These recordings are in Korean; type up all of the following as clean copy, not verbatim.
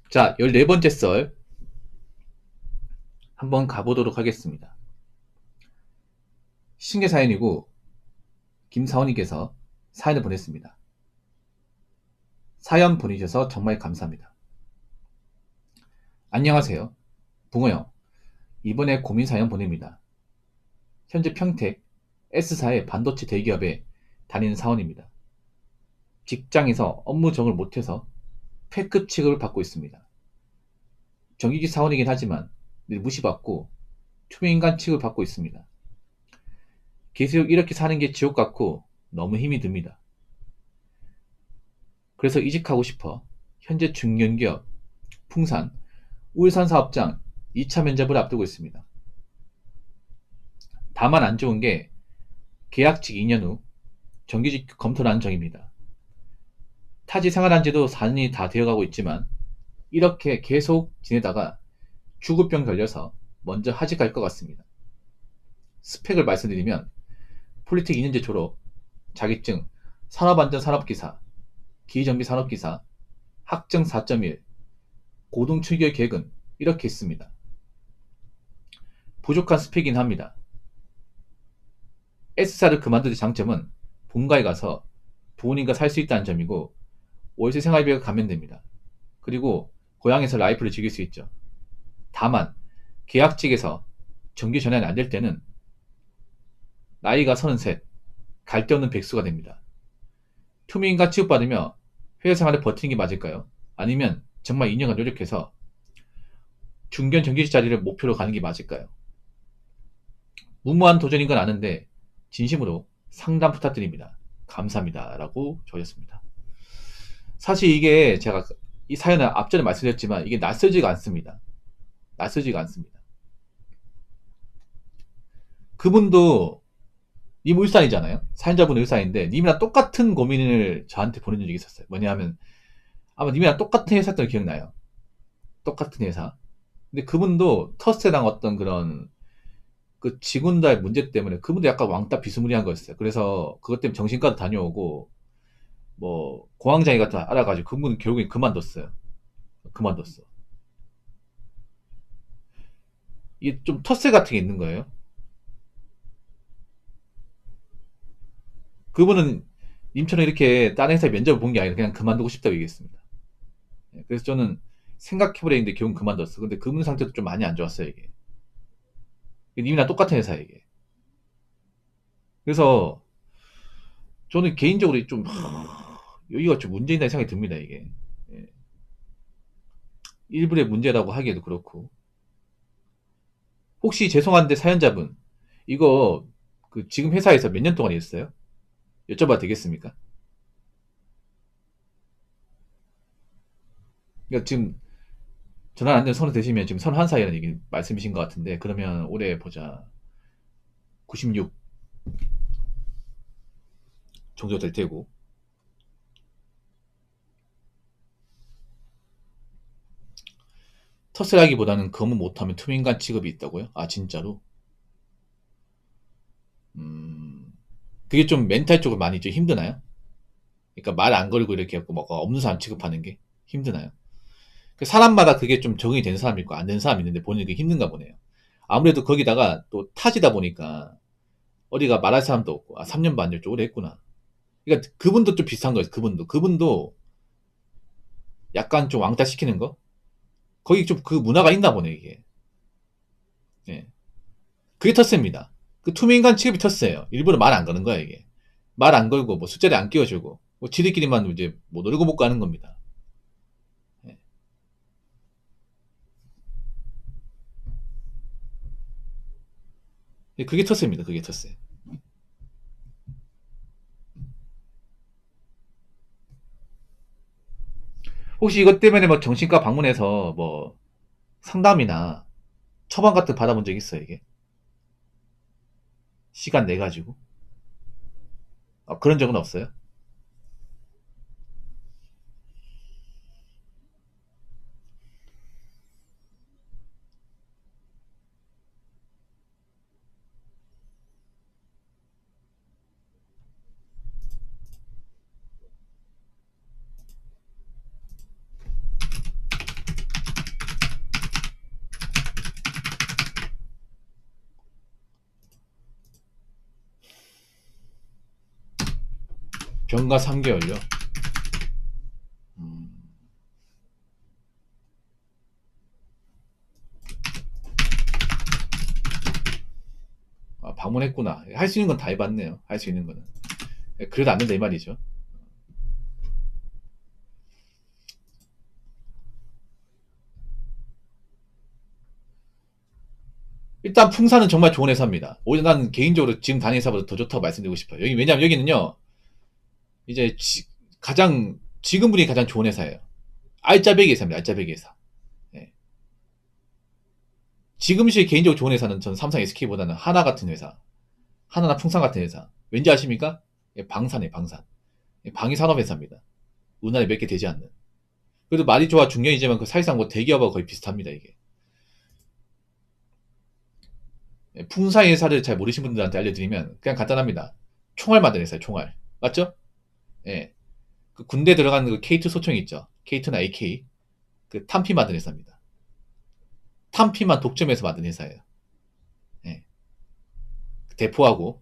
자, 14번째 썰 한번 가보도록 하겠습니다. 신규 사연이고 김사원님께서 사연을 보냈습니다. 사연 보내주셔서 정말 감사합니다. 안녕하세요. 붕어형. 이번에 고민 사연 보냅니다. 현재 평택 S사의 반도체 대기업에 다니는 사원입니다. 직장에서 업무 적응을 못해서 패급 취급을 받고 있습니다. 정규직 사원이긴 하지만 늘 무시받고 투명인간 취급을 받고 있습니다. 계속 이렇게 사는 게 지옥 같고 너무 힘이 듭니다. 그래서 이직하고 싶어 현재 중견기업 풍산 울산 사업장 2차 면접을 앞두고 있습니다. 다만 안 좋은 게 계약직 2년 후 정규직 검토라는 점입니다. 타지 생활한 지도 4년이 다 되어가고 있지만 이렇게 계속 지내다가 죽을병 걸려서 먼저 하직할 것 같습니다. 스펙을 말씀드리면 폴리텍 2년제 졸업, 자격증 산업안전산업기사, 기정비산업기사, 학점 4.1, 고등출결 계획은 이렇게 있습니다. 부족한 스펙이긴 합니다. S사를 그만두의 장점은 본가에 가서 부모님과 살 수 있다는 점이고 월세 생활비가 감면됩니다. 그리고 고향에서 라이프를 즐길 수 있죠. 다만 계약직에서 정규 전환이 안 될 때는 나이가 33, 갈 데 없는 백수가 됩니다. 투명인간 취급받으며 회사 생활을 버티는 게 맞을까요? 아니면 정말 2년간 노력해서 중견 정규직 자리를 목표로 가는 게 맞을까요? 무모한 도전인 건 아는데 진심으로 상담 부탁드립니다. 감사합니다. 라고 적으셨습니다. 사실 이게 제가 이 사연을 앞전에 말씀드렸지만 이게 낯설지가 않습니다. 낯설지가 않습니다. 그분도 님 울산이잖아요. 사연자분 울산인데 님이랑 똑같은 고민을 저한테 보내준 적이 있었어요. 뭐냐 하면 아마 님이랑 똑같은 회사 했던 기억나요. 똑같은 회사. 근데 그분도 터스랑 어떤 그런 그 직원들의 문제 때문에 그분도 약간 왕따 비스무리한 거였어요. 그래서 그것 때문에 정신과도 다녀오고 뭐 공황장애 같은 거 알아가지고 그분은 결국엔 그만뒀어요. 그만뒀어. 이게 좀 텃세 같은 게 있는 거예요. 그분은 님처럼 이렇게 다른 회사에 면접을 본 게 아니라 그냥 그만두고 싶다고 얘기했습니다. 예, 그래서 저는 생각해보려 했는데 결국 그만뒀어. 근데 그분 상태도 좀 많이 안 좋았어요, 이게. 님이랑 똑같은 회사에 이게. 그래서 저는 개인적으로 좀 여기가 좀 문제 있다는 생각이 듭니다, 이게. 예. 일부의 문제라고 하기에도 그렇고. 혹시 죄송한데 사연자분, 이거 그 지금 회사에서 몇 년 동안 일했어요? 여쭤봐도 되겠습니까? 그러니까 지금 전화 안 되는 선을 되시면 지금 31살이라는 얘기 말씀이신 것 같은데, 그러면 올해 보자. 96 정도 될 테고. 텃세라기보다는 거무 못하면 투민간 취급이 있다고요? 아, 진짜로? 음, 그게 좀 멘탈 쪽으로 많이 좀 힘드나요? 그러니까 말 안 걸고 이렇게 하고 막 없는 사람 취급하는 게 힘드나요? 그 사람마다 그게 좀 적응이 되는 사람이 있고 안 되는 사람이 있는데 본인이 그게 힘든가 보네요. 아무래도 거기다가 또 타지다 보니까 어디가 말할 사람도 없고, 아, 3년 반 일찍 오래 했구나. 그러니까 그분도 좀 비슷한 거예요. 그분도 약간 좀 왕따 시키는 거? 거기 좀 그 문화가 있나 보네, 이게. 예. 그게 텃세입니다. 그 투명인간 취급이 텃세예요. 일부러 말 안 거는 거야, 이게. 말 안 걸고, 뭐 숫자리 안 끼워주고, 뭐 지들끼리만 이제 뭐 놀고 먹고 하는 겁니다. 예. 그게 텃세입니다. 그게 텃세. 혹시 이것 때문에 뭐 정신과 방문해서 뭐 상담이나 처방 같은 거 받아본 적 있어요, 이게? 시간 내 가지고? 그런 적은 없어요? 경과 3개월요? 아, 방문했구나. 할 수 있는 건 다 해봤네요. 할 수 있는 거는. 그래도 안 된다 이 말이죠. 일단 풍산은 정말 좋은 회사입니다. 오히려 난 개인적으로 지금 다니는 회사보다 더 좋다고 말씀드리고 싶어요. 여기 왜냐면 여기는요. 이제 가장 지금 분이 가장 좋은 회사예요. 알짜배기 회사입니다. 알짜배기 회사. 네. 지금 시에 개인적으로 좋은 회사는 전 삼성 SK보다는 하나 같은 회사. 하나나 풍산 같은 회사. 왠지 아십니까? 예, 방산이에요. 방산. 예, 방위 산업 회사입니다. 우리나라에 몇 개 되지 않는. 그래도 말이 좋아 중견이지만 그 사실상 뭐 대기업하고 거의 비슷합니다. 이게. 예, 풍산 회사를 잘 모르신 분들한테 알려드리면 그냥 간단합니다. 총알 만드는 회사예요. 총알. 맞죠? 예. 그 군대 들어가는 그 K2 소총 있죠. K2나 AK. 그 탄피 만드는 회사입니다. 탄피만 독점해서 만든 회사예요. 예. 대포하고.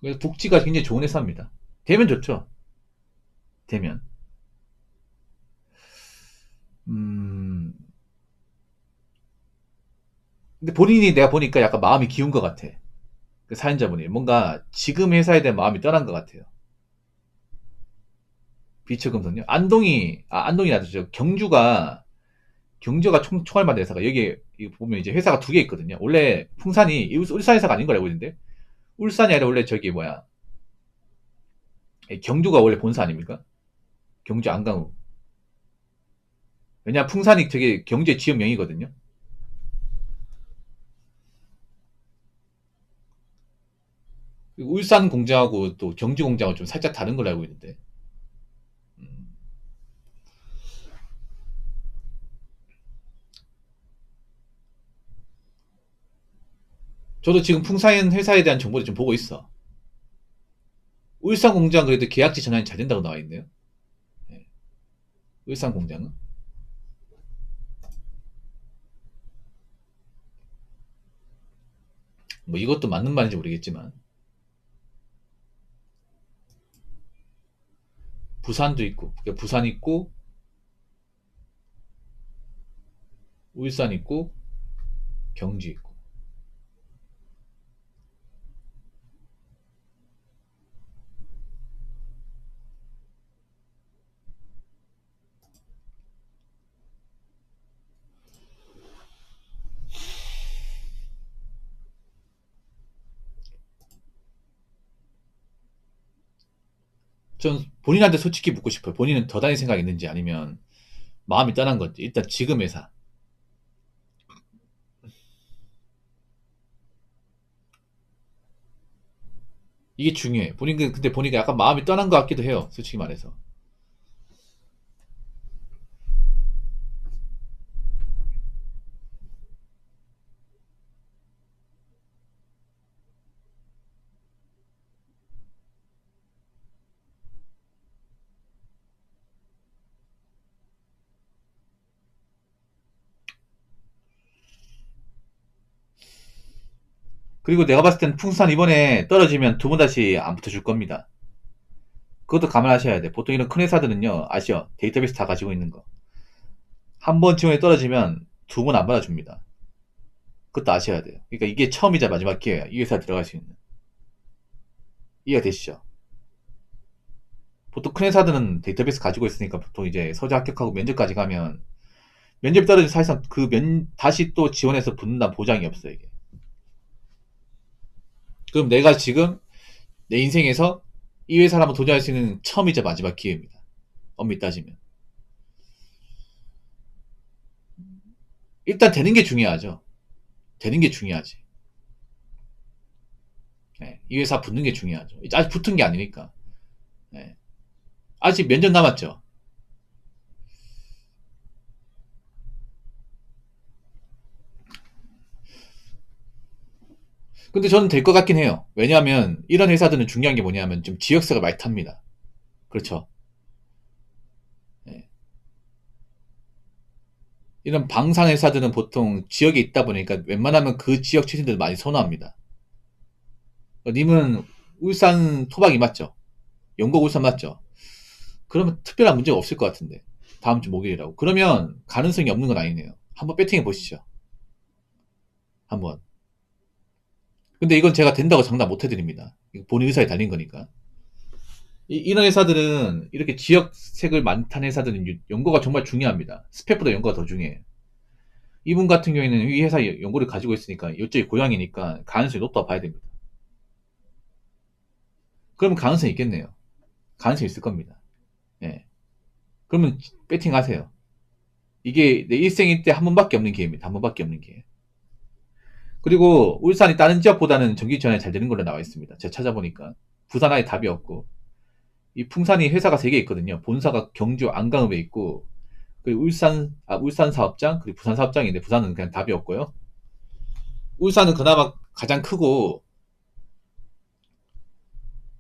그래서 복지가 굉장히 좋은 회사입니다. 되면 좋죠. 되면. 음. 근데 본인이 내가 보니까 약간 마음이 기운 것 같아. 그 사연자분이. 뭔가 지금 회사에 대한 마음이 떠난 것 같아요. 비처금속요? 안동이 나죠. 경주가 총알 만든 회사가 여기에 보면 이제 회사가 두 개 있거든요. 원래 풍산이 울산 회사가 아닌 걸 알고 있는데 울산이 아니라 원래 저기 뭐야 경주가 원래 본사 아닙니까? 경주 안강우. 왜냐 풍산이 되게 경제 지역명이거든요. 울산 공장하고 또 경주 공장하고 좀 살짝 다른 걸 알고 있는데. 음. 저도 지금 풍산 회사에 대한 정보를 좀 보고 있어. 울산 공장 그래도 계약지 전환이 잘 된다고 나와 있네요. 예. 울산 공장은 뭐 이것도 맞는 말인지 모르겠지만 부산도 있고 그러니까 부산 있고 울산 있고 경주 있고. 전 본인한테 솔직히 묻고 싶어요. 본인은 더 다닐 생각 있는지 아니면 마음이 떠난 건지. 일단 지금 회사. 이게 중요해. 근데 보니까 약간 마음이 떠난 것 같기도 해요. 솔직히 말해서. 그리고 내가 봤을 땐 풍산 이번에 떨어지면 두 번 다시 안 붙어줄 겁니다. 그것도 감안하셔야 돼. 보통 이런 큰 회사들은요, 아시죠? 데이터베이스 다 가지고 있는 거. 한 번 지원이 떨어지면 두 번 안 받아줍니다. 그것도 아셔야 돼요. 그러니까 이게 처음이자 마지막 기회야. 이 회사 들어갈 수 있는. 이해가 되시죠? 보통 큰 회사들은 데이터베이스 가지고 있으니까 보통 이제 서류 합격하고 면접까지 가면 면접이 떨어지면 사실상 다시 또 지원해서 붙는다는 보장이 없어요, 이게. 그럼 내가 지금 내 인생에서 이 회사를 한번 도전할 수 있는 처음이자 마지막 기회입니다. 엄밀히 따지면. 일단 되는 게 중요하죠. 되는 게 중요하지. 네, 이 회사 붙는 게 중요하죠. 아직 붙은 게 아니니까. 네. 아직 몇 년 남았죠. 근데 저는 될 것 같긴 해요. 왜냐하면 이런 회사들은 중요한 게 뭐냐면 좀 지역세가 많이 탑니다. 그렇죠. 네. 이런 방산 회사들은 보통 지역에 있다 보니까 웬만하면 그 지역 출신들 많이 선호합니다. 님은 울산 토박이 맞죠? 영국 울산 맞죠? 그러면 특별한 문제가 없을 것 같은데. 다음 주 목요일이라고. 그러면 가능성이 없는 건 아니네요. 한번 배팅해 보시죠. 한번. 근데 이건 제가 된다고 장담 못 해드립니다. 본인 의사에 달린 거니까. 이런 회사들은 이렇게 지역색을 많다는 회사들은 연고가 정말 중요합니다. 스펙보다 연고가 더 중요해요. 이분 같은 경우에는 이 회사 연고를 가지고 있으니까 이쪽이 고향이니까 가능성이 높다고 봐야 됩니다. 그러면 가능성이 있겠네요. 가능성이 있을 겁니다. 예. 그러면 배팅 하세요. 이게 내 일생일 때 한 번밖에 없는 기회입니다. 한 번밖에 없는 기회. 그리고 울산이 다른 지역보다는 전기 전환이 잘 되는 걸로 나와 있습니다. 제가 찾아보니까 부산 아예 답이 없고, 이 풍산이 회사가 3개 있거든요. 본사가 경주 안강읍에 있고, 그리고 울산 사업장, 그리고 부산 사업장인데 부산은 그냥 답이 없고요. 울산은 그나마 가장 크고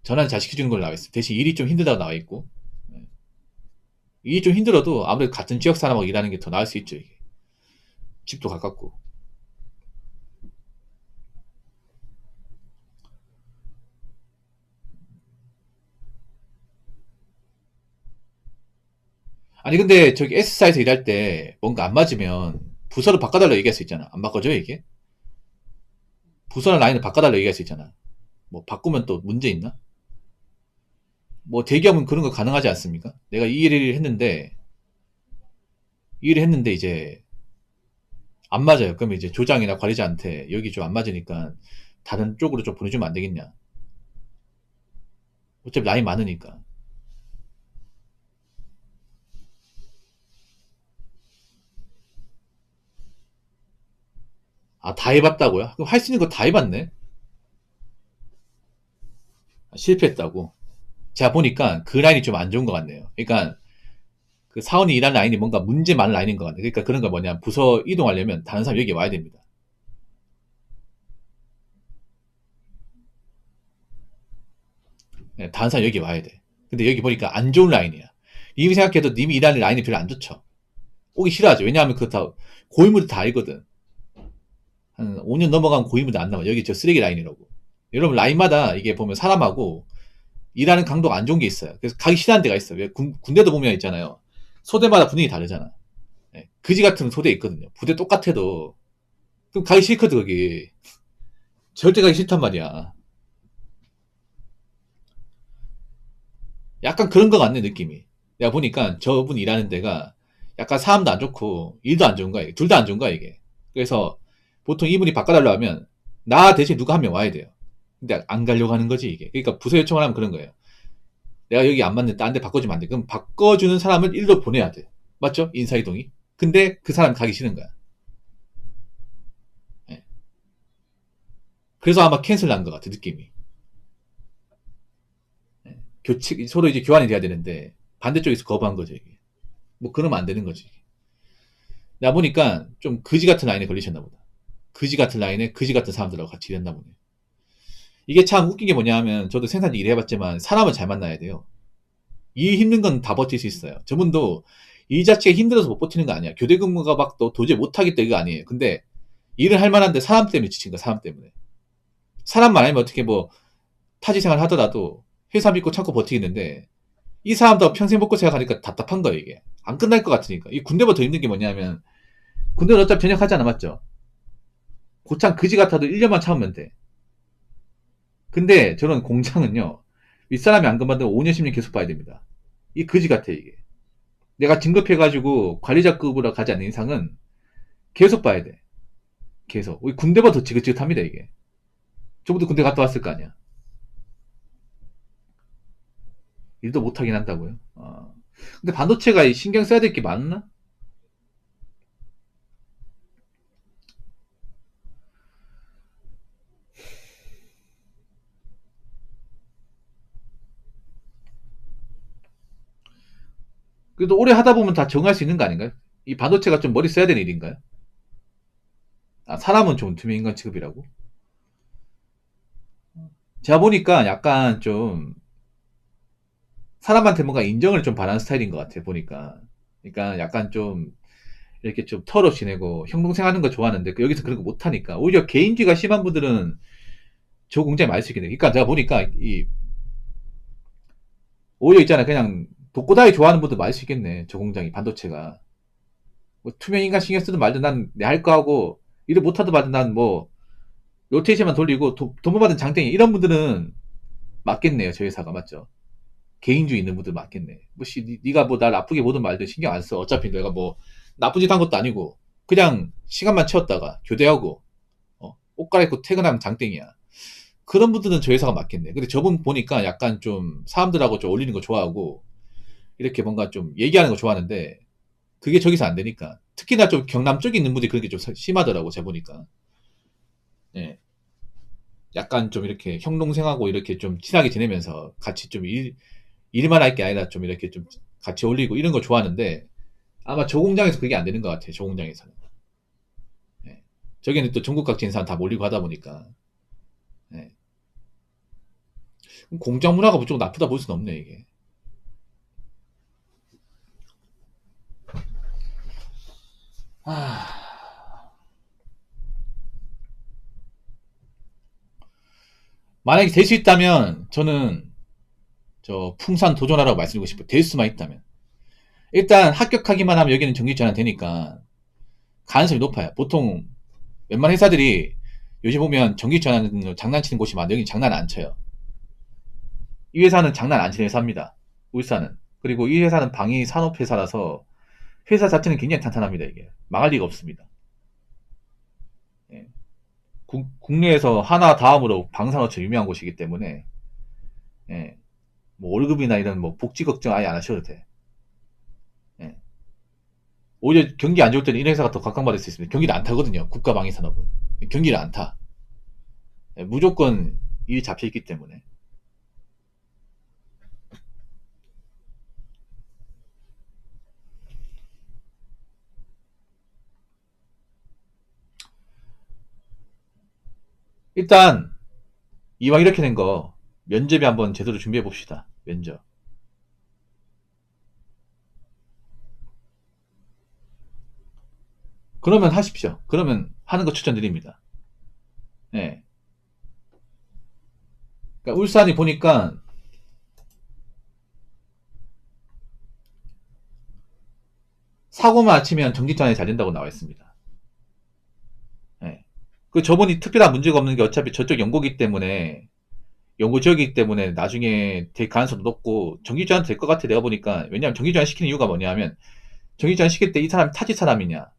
전환을 잘 시켜주는 걸로 나와 있어요. 대신 일이 좀 힘들다고 나와 있고, 일이 좀 힘들어도 아무래도 같은 지역 사람하고 일하는 게 더 나을 수 있죠. 이게. 집도 가깝고. 아니 근데 저기 S사에서 일할 때 뭔가 안 맞으면 부서를 바꿔달라 얘기할 수 있잖아. 안 바꿔줘요 이게? 부서나 라인을 바꿔달라 얘기할 수 있잖아. 뭐 바꾸면 또 문제 있나? 뭐 대기업은 그런 거 가능하지 않습니까? 내가 이 일을 했는데 이 일을 했는데 이제 안 맞아요. 그러면 이제 조장이나 관리자한테 여기 좀 안 맞으니까 다른 쪽으로 좀 보내주면 안 되겠냐? 어차피 라인 많으니까. 아, 다 해봤다고요? 그럼 할 수 있는 거 다 해봤네? 실패했다고. 제가 보니까 그 라인이 좀 안 좋은 것 같네요. 그러니까 그 사원이 일하는 라인이 뭔가 문제 많은 라인인 것 같아요. 그러니까 그런 거 뭐냐, 부서 이동하려면 다른 사람 여기 와야 됩니다. 네, 다른 사람 여기 와야 돼. 근데 여기 보니까 안 좋은 라인이야. 님이 생각해도 님이 일하는 라인이 별로 안 좋죠. 오기 싫어하죠. 왜냐하면 그거 다 고인물들 다 알거든. 한 5년 넘어가면 고인물들 안 나와. 여기 저 쓰레기 라인이라고. 여러분 라인마다 이게 보면 사람하고 일하는 강도가 안 좋은 게 있어요. 그래서 가기 싫어하는 데가 있어요. 왜 군대도 보면 있잖아요. 소대마다 분위기 다르잖아. 예, 그지 같은 소대 있거든요. 부대 똑같아도 그럼 가기 싫거든 거기. 절대 가기 싫단 말이야. 약간 그런 거 같네 느낌이. 내가 보니까 저분 일하는 데가 약간 사람도 안 좋고 일도 안 좋은 거야. 둘 다 안 좋은 거야 이게. 그래서 보통 이분이 바꿔달라고 하면 나 대신 누가 한 명 와야 돼요. 근데 안 가려고 하는 거지 이게. 그러니까 부서 요청을 하면 그런 거예요. 내가 여기 안 맞는데 딴 데 바꿔주면 안 돼. 그럼 바꿔주는 사람을 일로 보내야 돼. 맞죠? 인사이동이. 근데 그 사람 가기 싫은 거야. 예. 그래서 아마 캔슬 난 것 같아 느낌이. 예. 교체 서로 이제 교환이 돼야 되는데 반대쪽에서 거부한 거죠 이게. 뭐 그러면 안 되는 거지. 내가 보니까 좀 그지 같은 라인에 걸리셨나 보다. 그지 같은 라인에 그지 같은 사람들하고 같이 일했나 보네. 이게 참 웃긴 게 뭐냐 하면 저도 생산직 일해봤지만 사람을 잘 만나야 돼요. 일 힘든 건 다 버틸 수 있어요. 저분도 일 자체가 힘들어서 못 버티는 거 아니야. 교대 근무가 막 또 도저히 못하겠다 이거 아니에요. 근데 일을 할 만한데 사람 때문에 지친 거야. 사람 때문에. 사람만 아니면 어떻게 뭐 타지 생활 하더라도 회사 믿고 참고 버티겠는데 이 사람도 평생 먹고 생각하니까 답답한 거예요 이게. 안 끝날 것 같으니까. 이 군대보다 더 힘든 게 뭐냐면 군대는 어차피 전역하지 않아 맞죠? 고창 그지 같아도 1년만 참으면 돼. 근데 저런 공장은요. 윗사람이 안 그만두면 5년 10년 계속 봐야 됩니다. 이 그지 같아 이게. 내가 진급해가지고 관리자급으로 가지 않는 이상은 계속 봐야 돼. 계속. 우리 군대보다 더 지긋지긋합니다 이게. 저분도 군대 갔다 왔을 거 아니야. 일도 못하긴 한다고요. 근데 반도체가 신경 써야 될 게 많나? 그래도 오래 하다 보면 다 적응할 수 있는 거 아닌가요? 이 반도체가 좀 머리 써야 되는 일인가요? 아, 사람은 좀 투명인간 취급이라고? 제가 보니까 약간 좀 사람한테 뭔가 인정을 좀 바라는 스타일인 것 같아요, 보니까. 그러니까 약간 좀 이렇게 좀 털어 지내고 형동생 하는 거 좋아하는데 여기서 그런 거 못하니까 오히려 개인주의가 심한 분들은 저 공장에 많이 쓰게 돼. 그러니까 내가 보니까 오히려 있잖아 그냥 독고다이 좋아하는 분들 많이 쓰겠네. 저 공장이 반도체가 뭐 투명 인간 신경 쓰든 말든 난 내 할 거 하고 일을 못하든 말든 난 뭐 로테이션만 돌리고 돈만 받은 장땡이 이런 분들은 맞겠네요. 저 회사가 맞죠? 개인주의 있는 분들 맞겠네. 네가 뭐 날 나쁘게 보든 말든 신경 안 써. 어차피 내가 뭐 나쁜 짓 한 것도 아니고 그냥 시간만 채웠다가 교대하고 옷 갈아입고 퇴근하면 장땡이야. 그런 분들은 저 회사가 맞겠네. 근데 저분 보니까 약간 좀 사람들하고 좀 어울리는 거 좋아하고 이렇게 뭔가 좀 얘기하는 거 좋아하는데 그게 저기서 안 되니까 특히나 좀 경남 쪽에 있는 분들이 그런 게 좀 심하더라고 제가 보니까. 예. 약간 좀 이렇게 형 동생하고 이렇게 좀 친하게 지내면서 같이 좀 일만 할 게 아니라 좀 이렇게 좀 같이 어울리고 이런 거 좋아하는데 아마 저 공장에서 그게 안 되는 것 같아요. 저 공장에서는. 예. 저기는 또 전국 각지 있는 사람 다 몰리고 하다 보니까. 예. 공장 문화가 무조건 나쁘다 볼 수는 없네, 이게. 아, 만약에 될 수 있다면 저는 저 풍산 도전하라고 말씀드리고 싶어요. 될 수만 있다면. 일단 합격하기만 하면 여기는 정규직 전환 되니까 가능성이 높아요. 보통 웬만한 회사들이 요즘 보면 정규직 전환 장난치는 곳이 많은데 여기는 장난 안 쳐요. 이 회사는 장난 안 치는 회사입니다. 울산은. 그리고 이 회사는 방위 산업 회사라서 회사 자체는 굉장히 탄탄합니다. 이게 망할 리가 없습니다. 예. 국내에서 하나 다음으로 방산업체 유명한 곳이기 때문에 예. 뭐 월급이나 이런 뭐 복지 걱정 아예 안 하셔도 돼. 예. 오히려 경기 안 좋을 때는 이런 회사가 더 각광받을 수 있습니다. 경기를 안 타거든요. 국가 방위 산업은 경기를 안 타. 예. 무조건 일이 잡혀 있기 때문에. 일단 이왕 이렇게 된 거 면접에 한번 제대로 준비해 봅시다. 면접. 그러면 하십시오. 그러면 하는 거 추천드립니다. 예. 그러니까 울산이 보니까 사고만 안 치면 정직전환이 잘 된다고 나와 있습니다. 예. 그 저번이 특별한 문제가 없는 게 어차피 저쪽 연고기 때문에 연고 지역이기 때문에 나중에 될 가능성도 높고 정직전환 될 것 같아 내가 보니까. 왜냐하면 정직전환 시키는 이유가 뭐냐면 정직전환 시킬 때 이 사람이 타지 사람이냐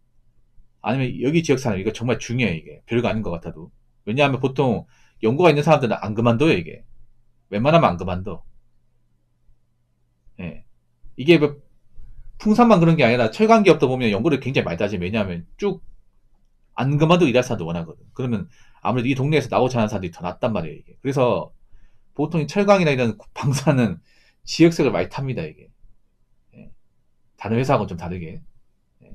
아니면 여기 지역 사람 이거 정말 중요해. 이게 별거 아닌 것 같아도. 왜냐하면 보통 연고가 있는 사람들은 안 그만둬요. 이게 웬만하면 안 그만둬. 예. 이게 뭐 풍산만 그런 게 아니라 철강 기업도 보면 연고를 굉장히 많이 따지. 왜냐하면 쭉 안 그만두고 일할 사람도 원하거든. 그러면 아무래도 이 동네에서 나오지 않은 사람들이 더 낫단 말이에요. 이게. 그래서 보통 철강이나 이런 방사는 지역색을 많이 탑니다. 이게. 예. 다른 회사하고는 좀 다르게. 예.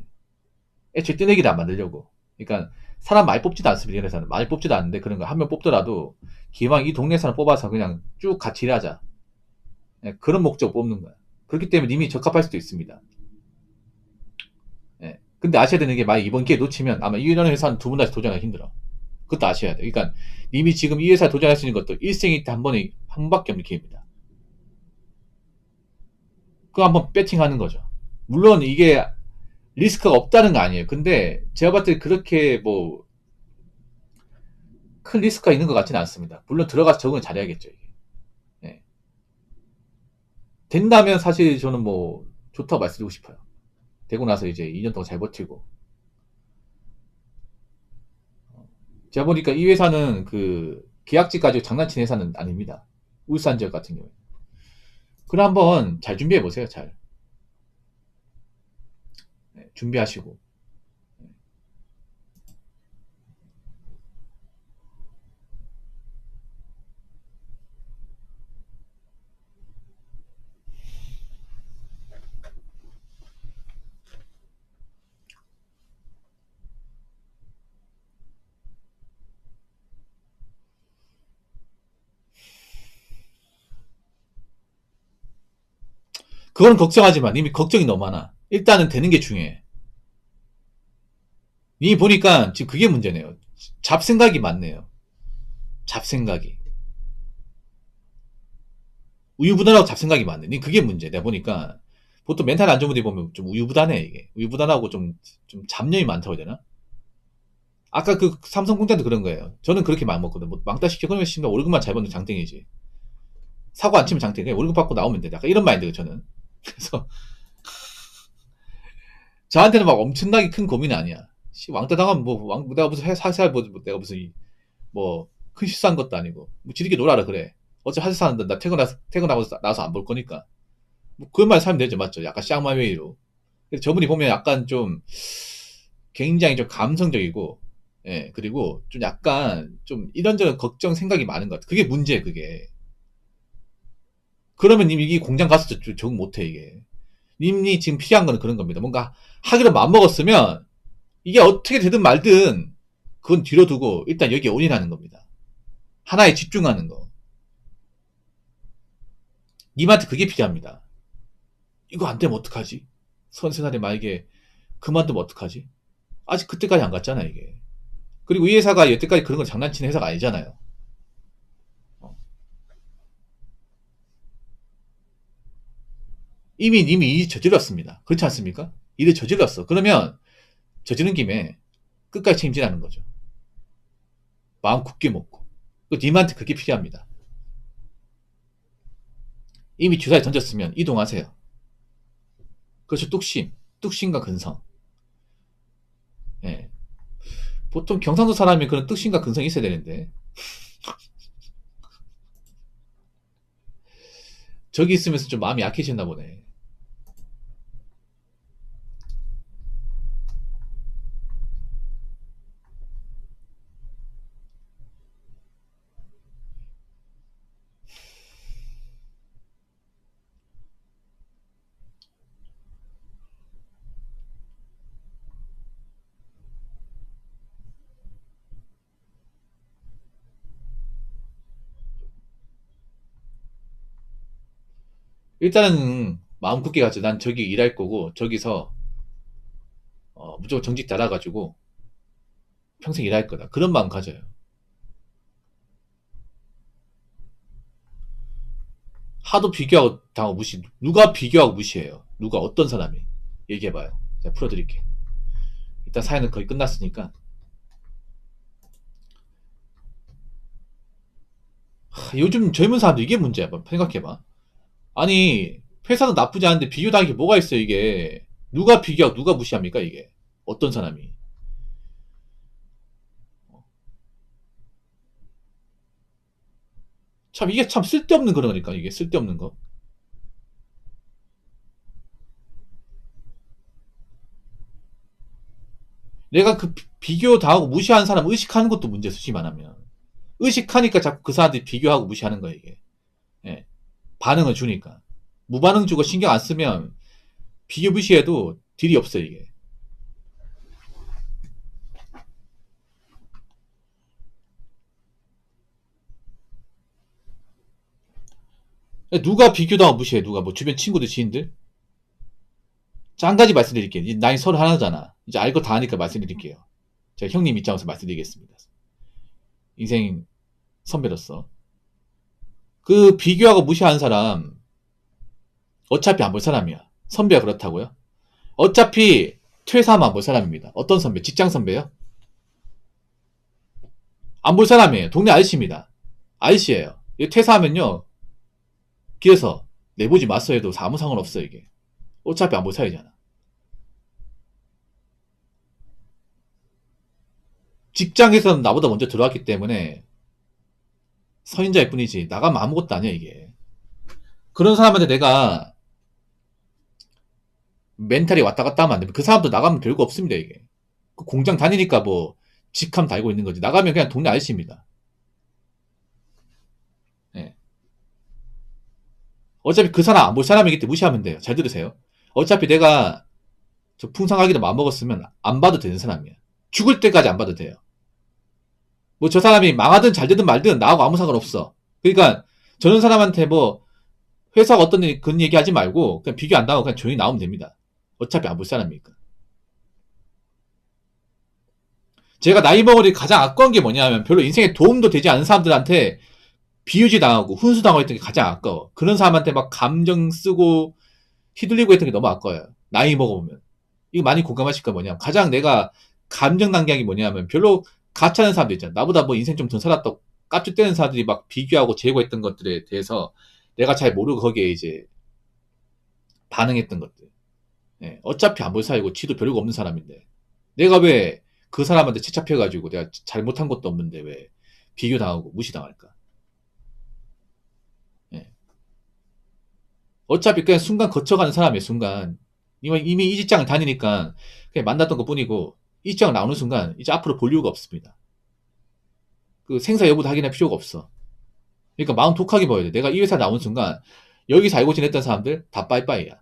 애초에 뜨내기를 안 만들려고. 그러니까 사람 많이 뽑지도 않습니다. 이런 회사는 많이 뽑지도 않는데 그런 거 한 명 뽑더라도 기왕 이 동네 사람 뽑아서 그냥 쭉 같이 일하자. 예. 그런 목적 뽑는 거야. 그렇기 때문에 님이 적합할 수도 있습니다. 예. 근데 아셔야 되는 게 만약 이번 기회 놓치면 아마 이런 회사는 두 번 다시 도전하기 힘들어. 그것도 아셔야 돼. 그러니까 님이 지금 이 회사에 도전할 수 있는 것도 일생에 한 번에 한 번밖에 없는 기회입니다. 그거 한번 배팅하는 거죠. 물론 이게 리스크가 없다는 거 아니에요. 근데 제가 봤을 때 그렇게 뭐 큰 리스크가 있는 것 같지는 않습니다. 물론 들어가서 적응을 잘해야겠죠. 이게. 네. 된다면 사실 저는 뭐 좋다고 말씀드리고 싶어요. 되고 나서 이제 2년 동안 잘 버티고. 제가 보니까 이 회사는 그 계약직 가지고 장난치는 회사는 아닙니다. 울산 지역 같은 경우에. 그럼 한번 잘 준비해 보세요. 잘. 네, 준비하시고. 그건 걱정하지 마. 이미 걱정이 너무 많아. 일단은 되는 게 중요해. 이 보니까 지금 그게 문제네요. 잡생각이 많네요. 잡생각이. 우유부단하고 잡생각이 많네. 니 그게 문제. 내가 보니까 보통 멘탈 안 좋은 분들이 보면 좀 우유부단해 이게. 우유부단하고 좀 잡념이 많다고 해야 되나? 아까 그 삼성공단도 그런 거예요. 저는 그렇게 마음 먹거든. 뭐 망다 시켜 그러면 씨발 월급만 잘 받는 장땡이지. 사고 안 치면 장땡이. 월급 받고 나오면 돼. 약간 이런 마인드가 저는. 그래서 저한테는 막 엄청나게 큰 고민이 아니야. 왕따 당하면 내가 무슨 사살 내가 무슨 뭐 큰 실수한 것도 아니고 뭐 지들끼리 놀아라 그래. 어차피 하지 사는데 나 퇴근하고 나서 안 볼 거니까. 뭐 그런 말 살면 되죠, 맞죠? 약간 쌍마웨이로. 근데 저분이 보면 약간 좀 굉장히 좀 감성적이고, 예, 그리고 좀 약간 좀 이런저런 걱정 생각이 많은 것 같아. 그게 문제예요, 그게. 그러면 님 이게 공장 가서 적응 못해, 이게. 님이 지금 필요한 거는 그런 겁니다. 뭔가 하기로 마음먹었으면 이게 어떻게 되든 말든 그건 뒤로 두고 일단 여기에 올인하는 겁니다. 하나에 집중하는 거. 님한테 그게 필요합니다. 이거 안 되면 어떡하지? 선생한테 만약에 그만두면 어떡하지? 아직 그때까지 안 갔잖아, 이게. 그리고 이 회사가 여태까지 그런 걸 장난치는 회사가 아니잖아요. 어. 이미 님이 일이 저질렀습니다. 그렇지 않습니까? 일을 저질렀어. 그러면 저지른 김에 끝까지 책임지라는 거죠. 마음 굳게 먹고. 님한테 그게 필요합니다. 이미 주사에 던졌으면 이동하세요. 그렇죠. 뚝심과 근성. 예. 보통 경상도 사람이 그런 뚝심과 근성이 있어야 되는데 저기 있으면서 좀 마음이 약해졌나 보네. 일단은 마음 굳게 가지고 난 저기 일할 거고 저기서 무조건 정직 달아가지고 평생 일할 거다. 그런 마음 가져요. 하도 비교하고 당하고 누가 비교하고 무시해요? 누가 어떤 사람이? 얘기해봐요. 제가 풀어드릴게. 일단 사연은 거의 끝났으니까. 요즘 젊은 사람들 이게 문제야. 생각해봐. 아니 회사도 나쁘지 않은데 비교당할 게 뭐가 있어 이게. 누가 비교하고 누가 무시합니까 이게. 어떤 사람이. 참 이게 참 쓸데없는 그러니까 이게 쓸데없는 거. 내가 그 비교 당하고 무시하는 사람 의식하는 것도 문제 수시 말하면. 의식하니까 자꾸 그 사람들이 비교하고 무시하는 거야 이게. 예. 반응을 주니까. 무반응 주고 신경 안 쓰면 비교 무시해도 딜이 없어 이게. 누가 비교당하고 무시해 누가 뭐 주변 친구들 지인들? 자, 한 가지 말씀드릴게요. 나이 서로 하나잖아. 이제 알고 다 하니까 말씀드릴게요. 제가 형님 입장에서 말씀드리겠습니다. 인생 선배로서. 그 비교하고 무시하는 사람 어차피 안 볼 사람이야. 선배가 그렇다고요? 어차피 퇴사하면 안 볼 사람입니다. 어떤 선배? 직장 선배요? 안 볼 사람이에요. 동네 아저씨입니다. 아저씨예요. 퇴사하면요. 길에서 내보지 마서 해도 아무 상관없어 이게. 어차피 안 볼 사이잖아. 직장에서는 나보다 먼저 들어왔기 때문에 선임자일 뿐이지 나가면 아무것도 아니야 이게. 그런 사람한테 내가 멘탈이 왔다 갔다 하면 안 됩니다. 그 사람도 나가면 별거 없습니다 이게. 그 공장 다니니까 뭐 직함 달고 있는 거지. 나가면 그냥 동네 아저씨입니다. 예. 어차피 그 사람 안 볼 사람이기 때문에 무시하면 돼요. 잘 들으세요. 어차피 내가 저 풍성하기도 마음먹었으면 안 봐도 되는 사람이야. 죽을 때까지 안 봐도 돼요. 뭐 저 사람이 망하든 잘 되든 말든 나하고 아무 상관없어. 그러니까 저런 사람한테 뭐 회사가 어떤 그런 얘기 하지 말고 그냥 비교 안 당하고 그냥 조용히 나오면 됩니다. 어차피 안 볼 사람이니까. 제가 나이 먹으니 가장 아까운 게 뭐냐면 별로 인생에 도움도 되지 않은 사람들한테 비유지 당하고 훈수 당하고 했던 게 가장 아까워. 그런 사람한테 막 감정 쓰고 휘둘리고 했던 게 너무 아까워요. 나이 먹어보면. 이거 많이 공감하실 거 뭐냐면 가장 내가 감정 낭비한 게 뭐냐면 별로 가치 않은 사람들 있잖아. 나보다 뭐 인생 좀 더 살았다고 깝죽대는 사람들이 막 비교하고 재고했던 것들에 대해서 내가 잘 모르고 거기에 이제 반응했던 것들. 예, 어차피 안 볼 사이고 지도 별거 없는 사람인데 내가 왜 그 사람한테 채잡혀가지고 내가 잘못한 것도 없는데 왜 비교당하고 무시당할까? 예. 어차피 그냥 순간 거쳐가는 사람이에요, 순간. 이미 이 직장을 다니니까 그냥 만났던 것 뿐이고 이 직장을 나오는 순간 이제 앞으로 볼 이유가 없습니다. 그 생사 여부도 확인할 필요가 없어. 그러니까 마음 독하게 봐야 돼. 내가 이 회사 나오는 순간 여기서 알고 지냈던 사람들 다 빠이빠이야.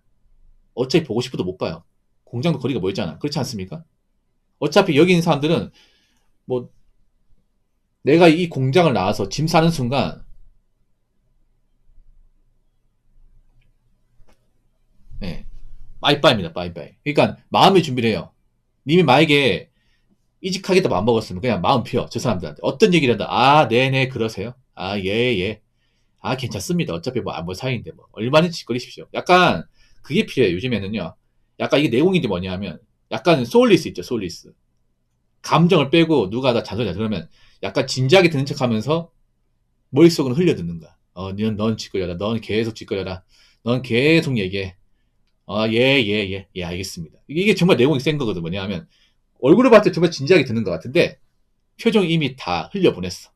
어차피 보고 싶어도 못 봐요. 공장도 거리가 멀잖아. 그렇지 않습니까? 어차피 여기 있는 사람들은 뭐 내가 이 공장을 나와서 짐 싸는 순간 네, 빠이빠이입니다. 빠이빠이. 그러니까 마음의 준비를 해요. 님이 만약에 이직하겠다 마음 먹었으면 그냥 마음 피워. 저 사람들한테. 어떤 얘기를 한다. 아, 네네, 그러세요. 아, 예, 예. 아, 괜찮습니다. 어차피 뭐, 뭐 사이인데 뭐. 얼마든지 짓거리십시오. 약간, 그게 필요해요. 요즘에는요. 약간 이게 내공인지 뭐냐면, 약간 소울리스 있죠, 소울리스. 감정을 빼고 누가 다 잔소리야. 그러면 약간 진지하게 듣는 척 하면서 머릿속으로 흘려듣는 거야. 넌 짓거려라. 넌 계속 짓거려라. 넌 계속 얘기해. 예, 예, 예. 예, 알겠습니다. 이게 정말 내공이 센 거거든. 뭐냐면, 얼굴을 봤을 때 정말 진지하게 듣는 것 같은데, 표정 이미 다 흘려보냈어.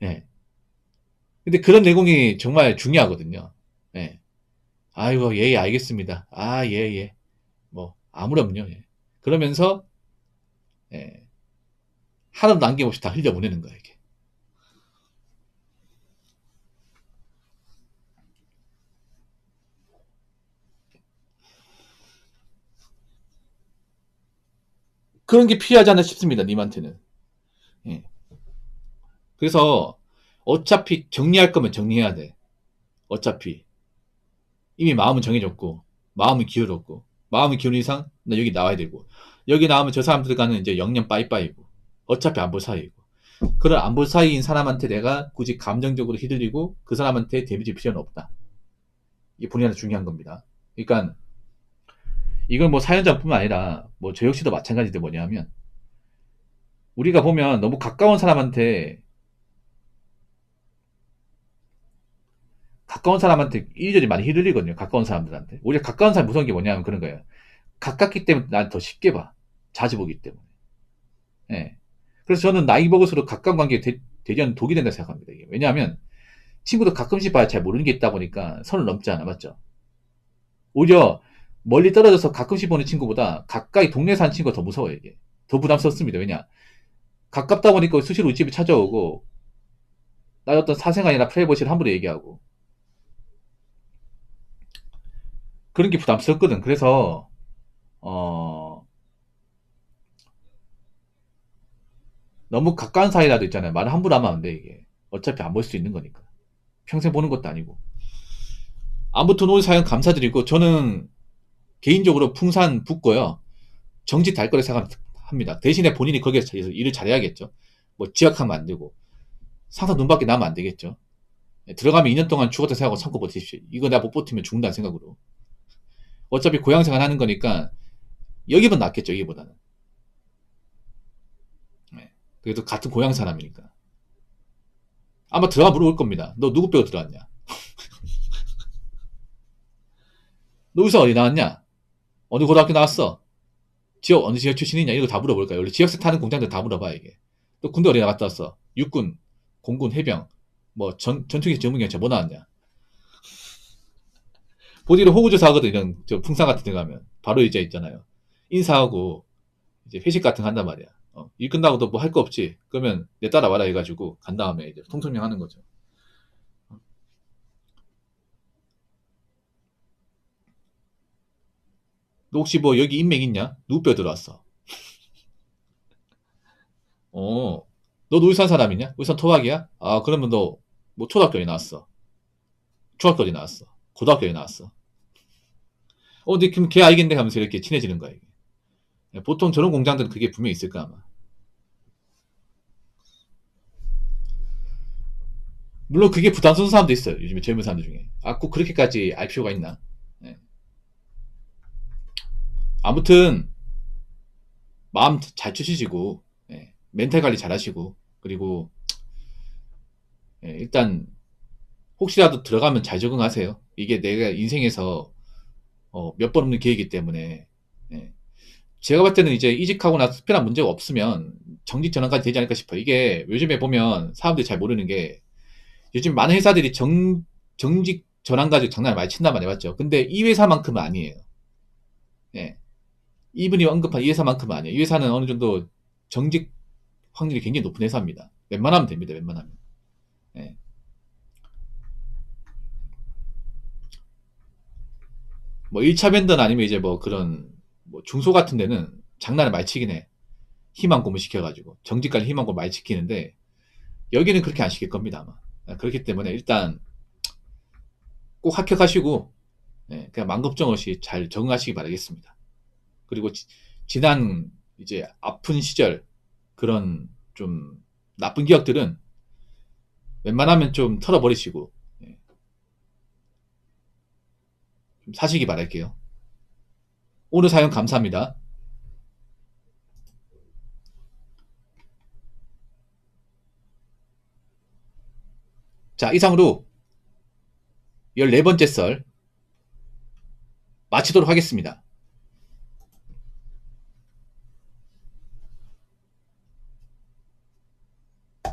예. 근데 그런 내공이 정말 중요하거든요. 예. 아이고, 예, 예, 알겠습니다. 아, 예, 예. 뭐, 아무렴요. 예. 그러면서, 예. 하나도 남김없이 다 흘려보내는 거야, 이게. 그런 게 필요하지 않나 싶습니다, 님한테는. 예. 그래서, 어차피 정리할 거면 정리해야 돼. 어차피. 이미 마음은 정해졌고, 마음은 기울었고, 마음이 기울은 이상, 나 여기 나와야 되고, 여기 나오면 저 사람들과는 이제 영영 빠이빠이고, 어차피 안 볼 사이고, 그런 안 볼 사이인 사람한테 내가 굳이 감정적으로 휘둘리고, 그 사람한테 데미질 필요는 없다. 이게 본인한테 중요한 겁니다. 그러니까, 이건 뭐 사연자뿐만 아니라, 뭐 저 역시도 마찬가지인데 뭐냐면, 우리가 보면 너무 가까운 사람한테, 이리저리 많이 휘둘리거든요. 가까운 사람들한테. 우리가 가까운 사람 무서운 게 뭐냐면 그런 거예요. 가깝기 때문에 난 더 쉽게 봐. 자주 보기 때문에. 예. 그래서 저는 나이 먹을수록 가까운 관계에 대전 독이 된다 생각합니다. 이게. 왜냐하면 친구도 가끔씩 봐야 잘 모르는 게 있다 보니까 선을 넘지 않아. 맞죠? 오히려 멀리 떨어져서 가끔씩 보는 친구보다 가까이 동네 사는 친구가 더 무서워요. 이게. 더 부담스럽습니다. 왜냐? 가깝다 보니까 수시로 우리 집에 찾아오고 나의 어떤 사생활이나 프라이버시를 함부로 얘기하고 그런 게 부담스럽거든. 그래서 너무 가까운 사이라도 있잖아요. 말을 함부로 하면 안 돼, 이게. 어차피 안 볼 수 있는 거니까. 평생 보는 것도 아니고. 아무튼 오늘 사연 감사드리고, 저는 개인적으로 풍산 붙고요. 정직 달 거라 생각합니다. 대신에 본인이 거기에서 일을 잘해야겠죠. 뭐 지각하면 안 되고, 상사 눈밖에 나면 안 되겠죠. 들어가면 2년 동안 죽었다 생각하고 참고 버티십시오. 이거 내가 못 버티면 죽는다는 생각으로. 어차피 고향 생활 하는 거니까, 여기보다 낫겠죠, 여기보다는. 네. 그래도 같은 고향 사람이니까. 아마 들어가 물어볼 겁니다. 너 누구 빼고 들어왔냐? 너 의사 어디 나왔냐? 어느 고등학교 나왔어? 지역, 어느 지역 출신이냐? 이거 다 물어볼까요? 원래 지역세 타는 공장들 다 물어봐, 이게. 또 군대 어디 나갔다 왔어? 육군, 공군, 해병, 뭐, 전투기 전문경찰 뭐 나왔냐? 본인은 호구조사 하거든, 이런, 풍산 같은 데 가면. 바로 이제 있잖아요. 인사하고, 이제 회식 같은 거 한단 말이야. 일 끝나고도 뭐 할 거 없지? 그러면 내 따라와라 해가지고, 간 다음에 이제 통성명 하는 거죠. 너 혹시 뭐 여기 인맥 있냐? 누구 뼈 들어왔어? 너도 울산 사람이냐? 울산 토박이야? 아, 그러면 너, 뭐 초등학교 에 나왔어? 중학교 에 나왔어? 고등학교 에 나왔어? 근데 그럼 걔 알겠네 하면서 이렇게 친해지는 거야, 이게. 보통 저런 공장들은 그게 분명히 있을 거야, 아마. 물론 그게 부담스러운 사람도 있어요. 요즘에 젊은 사람들 중에. 꼭 그렇게까지 알 필요가 있나? 예. 아무튼 마음 잘 추시고, 예. 멘탈 관리 잘 하시고, 그리고 일단 혹시라도 들어가면 잘 적응하세요. 이게 내가 인생에서 몇 번 없는 기회이기 때문에. 예. 제가 봤을 때는 이제 이직하고 나서 특별한 문제가 없으면 정직 전환까지 되지 않을까 싶어요. 이게 요즘에 보면 사람들이 잘 모르는 게, 요즘 많은 회사들이 정직 전환 가지고 장난을 많이 친단 말이에요. 맞죠? 근데 이 회사만큼은 아니에요. 예. 이분이 언급한 이 회사만큼은 아니에요. 이 회사는 어느 정도 정직 확률이 굉장히 높은 회사입니다. 웬만하면 됩니다. 웬만하면. 예. 뭐 1차 밴더는 아니면 이제 뭐 그런 뭐 중소 같은 데는 장난을 많이 치긴 해. 희망 고문 시켜가지고. 정직관리 희망 고문 많이 시키는데, 여기는 그렇게 안 시킬 겁니다, 아마. 그렇기 때문에 일단 꼭 합격하시고, 그냥 맘 걱정 없이 잘 적응하시기 바라겠습니다. 그리고 지난 이제 아픈 시절, 그런 좀 나쁜 기억들은 웬만하면 좀 털어버리시고, 좀 사시기 바랄게요. 오늘 사연 감사합니다. 자, 이상으로 14번째 썰 마치도록 하겠습니다.